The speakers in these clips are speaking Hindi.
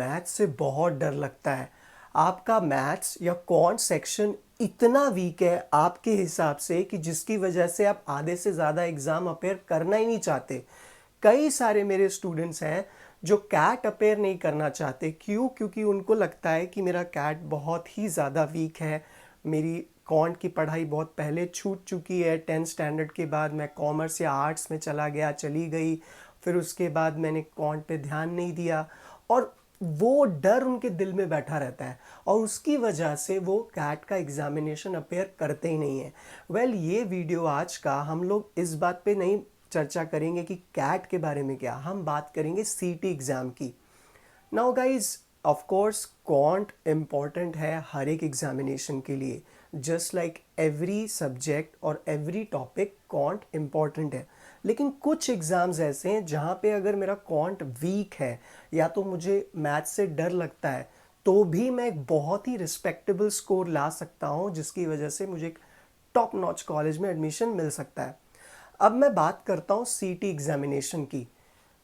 मैथ्स से बहुत डर लगता है। आपका मैथ्स या कौन सेक्शन इतना वीक है आपके हिसाब से कि जिसकी वजह से आप आधे से ज़्यादा एग्ज़ाम अपेयर करना ही नहीं चाहते। कई सारे मेरे स्टूडेंट्स हैं जो कैट अपेयर नहीं करना चाहते। क्यों? क्योंकि उनको लगता है कि मेरा कैट बहुत ही ज़्यादा वीक है, मेरी कॉन्ट की पढ़ाई बहुत पहले छूट चुकी है। 10th स्टैंडर्ड के बाद मैं कॉमर्स या आर्ट्स में चली गई, फिर उसके बाद मैंने कॉन्ट पे ध्यान नहीं दिया और वो डर उनके दिल में बैठा रहता है और उसकी वजह से वो कैट का एग्जामिनेशन अपेयर करते ही नहीं है। ये वीडियो आज का हम लोग इस बात पे नहीं चर्चा करेंगे कि कैट के बारे में क्या, हम बात करेंगे सीटी एग्ज़ाम की। Now guys, of course can't important है हर एक एग्जामिनेशन के लिए। जस्ट लाइक एवरी सब्जेक्ट और एवरी टॉपिक कॉन्ट इम्पॉर्टेंट है। लेकिन कुछ एग्ज़ाम्स ऐसे हैं जहाँ पे अगर मेरा कॉन्ट वीक है या तो मुझे मैथ से डर लगता है तो भी मैं एक बहुत ही रिस्पेक्टेबल स्कोर ला सकता हूँ, जिसकी वजह से मुझे एक टॉप नॉच कॉलेज में एडमिशन मिल सकता है। अब मैं बात करता हूँ सीटी एग्जामिनेशन की।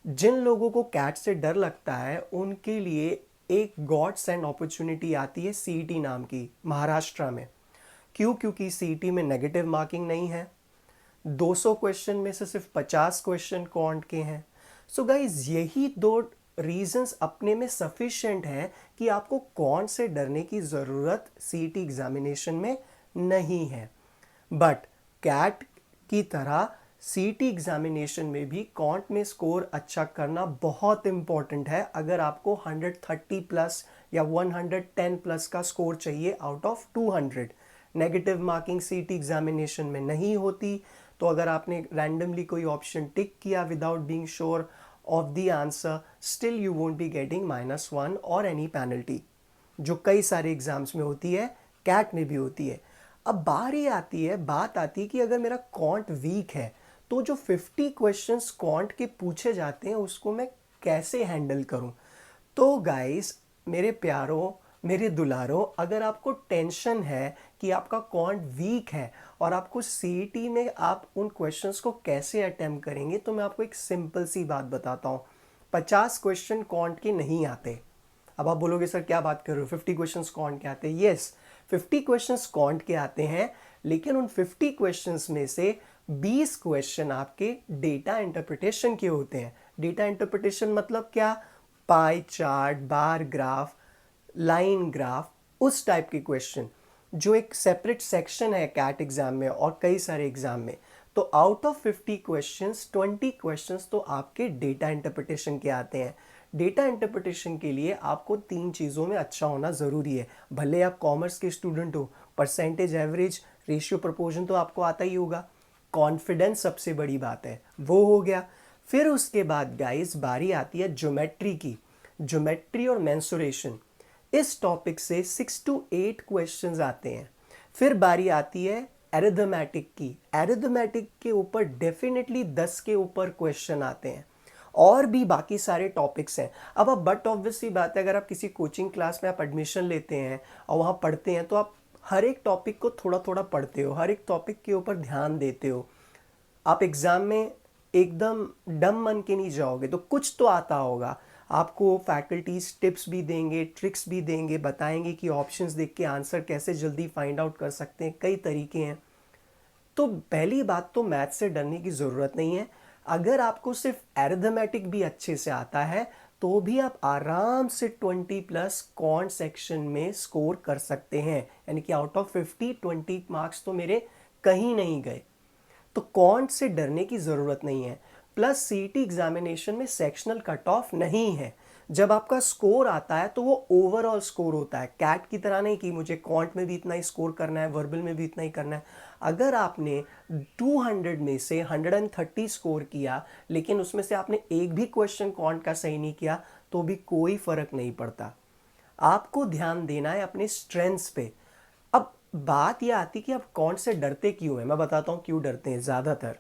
जिन लोगों को कैट से डर लगता है उनके लिए एक गॉड सेंड अपॉर्चुनिटी आती है सीईटी नाम की, महाराष्ट्र में। क्यों? क्योंकि सीईटी में नेगेटिव मार्किंग नहीं है। 200 क्वेश्चन में से सिर्फ 50 क्वेश्चन कॉन्ट के हैं। सो गाइज, यही दो रीजंस अपने में सफिशिएंट है कि आपको कॉन्ट से डरने की ज़रूरत सीईटी एग्जामिनेशन में नहीं है। बट कैट की तरह सीटी एग्जामिनेशन में भी कॉन्ट में स्कोर अच्छा करना बहुत इंपॉर्टेंट है। अगर आपको 130 प्लस या 110 प्लस का स्कोर चाहिए आउट ऑफ 200। नेगेटिव मार्किंग सीटी एग्जामिनेशन में नहीं होती, तो अगर आपने रैंडमली कोई ऑप्शन टिक किया without being sure of the answer, still you won't be getting -1 और एनी पेनल्टी, जो कई सारे एग्जाम्स में होती है, कैट में भी होती है। अब बात आती है कि अगर मेरा कॉन्ट वीक है तो जो 50 क्वेश्चंस कॉन्ट के पूछे जाते हैं उसको मैं कैसे हैंडल करूं। तो गाइस, मेरे प्यारों, मेरे दुलारों, अगर आपको टेंशन है कि आपका कॉन्ट वीक है और आपको सीईटी में आप उन क्वेश्चंस को कैसे अटेम्प्ट करेंगे, तो मैं आपको एक सिंपल सी बात बताता हूँ। 50 क्वेश्चन कॉन्ट के नहीं आते। अब आप बोलोगे सर क्या बात कर रहे हो, 50 क्वेश्चंस कॉन्ट के आते हैं? यस, 50 क्वेश्चंस कॉन्ट के आते हैं, लेकिन उन 50 क्वेश्चंस में से 20 क्वेश्चन आपके डेटा इंटरप्रिटेशन के होते हैं। डेटा इंटरप्रिटेशन मतलब क्या? Pie chart, bar graph, line graph, उस टाइप के क्वेश्चन, जो एक सेपरेट सेक्शन है कैट एग्जाम में और कई सारे एग्जाम में। तो आउट ऑफ 50 क्वेश्चंस 20 क्वेश्चंस तो आपके डेटा इंटरप्रिटेशन के आते हैं। डेटा इंटरप्रिटेशन के लिए आपको 3 चीज़ों में अच्छा होना ज़रूरी है। भले आप कॉमर्स के स्टूडेंट हो, परसेंटेज, एवरेज, रेशियो, प्रोपोर्शन तो आपको आता ही होगा। कॉन्फिडेंस सबसे बड़ी बात है, वो हो गया। फिर उसके बाद गाइस बारी आती है ज्योमेट्री की। ज्योमेट्री और मेंसुरेशन, इस टॉपिक से 6 to 8 क्वेश्चंस आते हैं। फिर बारी आती है एरिथमेटिक की। एरिथमेटिक के ऊपर डेफिनेटली 10 के ऊपर क्वेश्चन आते हैं। और भी बाकी सारे टॉपिक्स हैं। अब बट ऑब्वियसली बात है, अगर आप किसी कोचिंग क्लास में आप एडमिशन लेते हैं और वहाँ पढ़ते हैं तो आप हर एक टॉपिक को थोड़ा थोड़ा पढ़ते हो, हर एक टॉपिक के ऊपर ध्यान देते हो। आप एग्ज़ाम में एकदम डम मन के नहीं जाओगे, तो कुछ तो आता होगा। आपको फैकल्टीज टिप्स भी देंगे, ट्रिक्स भी देंगे, बताएंगे कि ऑप्शंस देख के आंसर कैसे जल्दी फाइंड आउट कर सकते हैं, कई तरीके हैं। तो पहली बात तो मैथ से डरने की ज़रूरत नहीं है। अगर आपको सिर्फ एरिथमेटिक भी अच्छे से आता है तो भी आप आराम से 20 प्लस कॉन्ट सेक्शन में स्कोर कर सकते हैं। यानी कि आउट ऑफ 50 20 मार्क्स तो मेरे कहीं नहीं गए। तो कॉन्ट से डरने की ज़रूरत नहीं है। प्लस सीईटी एग्जामिनेशन में सेक्शनल कट ऑफ नहीं है। जब आपका स्कोर आता है तो वो ओवरऑल स्कोर होता है, कैट की तरह नहीं कि मुझे कॉन्ट में भी इतना ही स्कोर करना है, वर्बल में भी इतना ही करना है। अगर आपने 200 में से 130 स्कोर किया लेकिन उसमें से आपने एक भी क्वेश्चन कॉन्ट का सही नहीं किया तो भी कोई फर्क नहीं पड़ता। आपको ध्यान देना है अपने स्ट्रेंथ्स पे। अब बात यह आती कि आप कौन से डरते क्यों हैं। मैं बताता हूँ क्यों डरते हैं। ज़्यादातर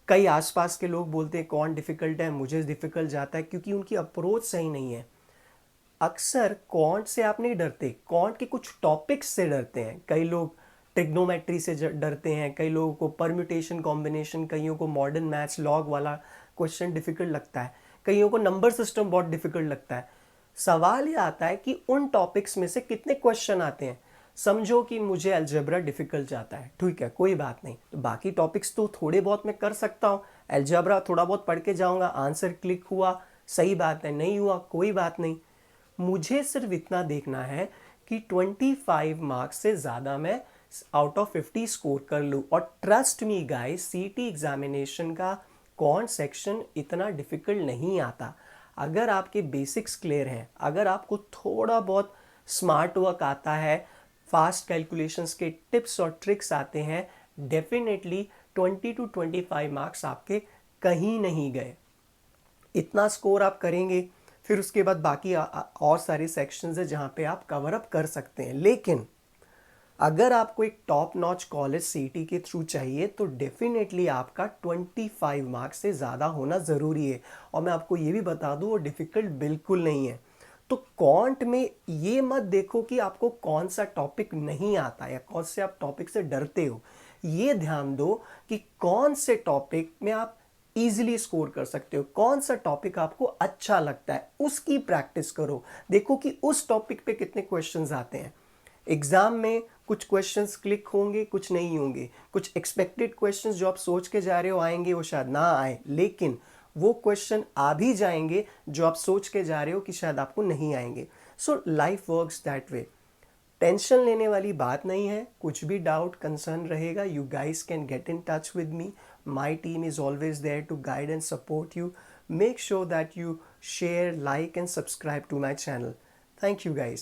कई आसपास के लोग बोलते हैं कौन डिफ़िकल्ट है, मुझे डिफ़िकल्ट जाता है, क्योंकि उनकी अप्रोच सही नहीं है। अक्सर कॉन्ट से आप नहीं डरते, कॉन्ट के कुछ टॉपिक्स से डरते हैं। कई लोग ट्रिग्नोमेट्री से डरते हैं, कई लोगों को परम्यूटेशन कॉम्बिनेशन, कईयों को मॉडर्न मैथ्स लॉग वाला क्वेश्चन डिफिकल्ट लगता है, कईयों को नंबर सिस्टम बहुत डिफिकल्ट लगता है। सवाल ये आता है कि उन टॉपिक्स में से कितने क्वेश्चन आते हैं। समझो कि मुझे अलजेब्रा डिफिकल्ट जाता है, ठीक है, कोई बात नहीं, तो बाकी टॉपिक्स तो थोड़े बहुत मैं कर सकता हूँ। अलजेब्रा थोड़ा बहुत पढ़ के जाऊँगा, आंसर क्लिक हुआ सही बात है, नहीं हुआ कोई बात नहीं। मुझे सिर्फ इतना देखना है कि 25 मार्क्स से ज़्यादा मैं आउट ऑफ 50 स्कोर कर लूँ। और ट्रस्ट मी गाइस, सीटी एग्जामिनेशन का कौन सेक्शन इतना डिफिकल्ट नहीं आता। अगर आपके बेसिक्स क्लियर हैं, अगर आपको थोड़ा बहुत स्मार्ट वर्क आता है, फास्ट कैलकुलेशंस के टिप्स और ट्रिक्स आते हैं, डेफिनेटली 20 to 25 मार्क्स आपके कहीं नहीं गए। इतना स्कोर आप करेंगे, फिर उसके बाद बाकी और सारे सेक्शंस है जहाँ पे आप कवर अप कर सकते हैं। लेकिन अगर आपको एक टॉप नॉच कॉलेज सीटी के थ्रू चाहिए तो डेफिनेटली आपका 25 मार्क्स से ज़्यादा होना ज़रूरी है। और मैं आपको ये भी बता दूँ, वो डिफ़िकल्ट बिल्कुल नहीं है। तो क्वांट में ये मत देखो कि आपको कौन सा टॉपिक नहीं आता या कौन से आप टॉपिक से डरते हो। ये ध्यान दो कि कौन से टॉपिक में आप इजीली स्कोर कर सकते हो, कौन सा टॉपिक आपको अच्छा लगता है, उसकी प्रैक्टिस करो। देखो कि उस टॉपिक पे कितने क्वेश्चंस आते हैं। एग्जाम में कुछ क्वेश्चंस क्लिक होंगे, कुछ नहीं होंगे, कुछ एक्सपेक्टेड क्वेश्चंस जो आप सोच के जा रहे हो आएंगे, वो शायद ना आए, लेकिन वो क्वेश्चन आ भी जाएंगे जो आप सोच के जा रहे हो कि शायद आपको नहीं आएंगे। So life works that way. Tension लेने वाली बात नहीं है। कुछ भी डाउट कंसर्न रहेगा, you guys can get in touch with me. My team is always there to guide and support you. Make sure that you share, like and subscribe to my channel. Thank you guys.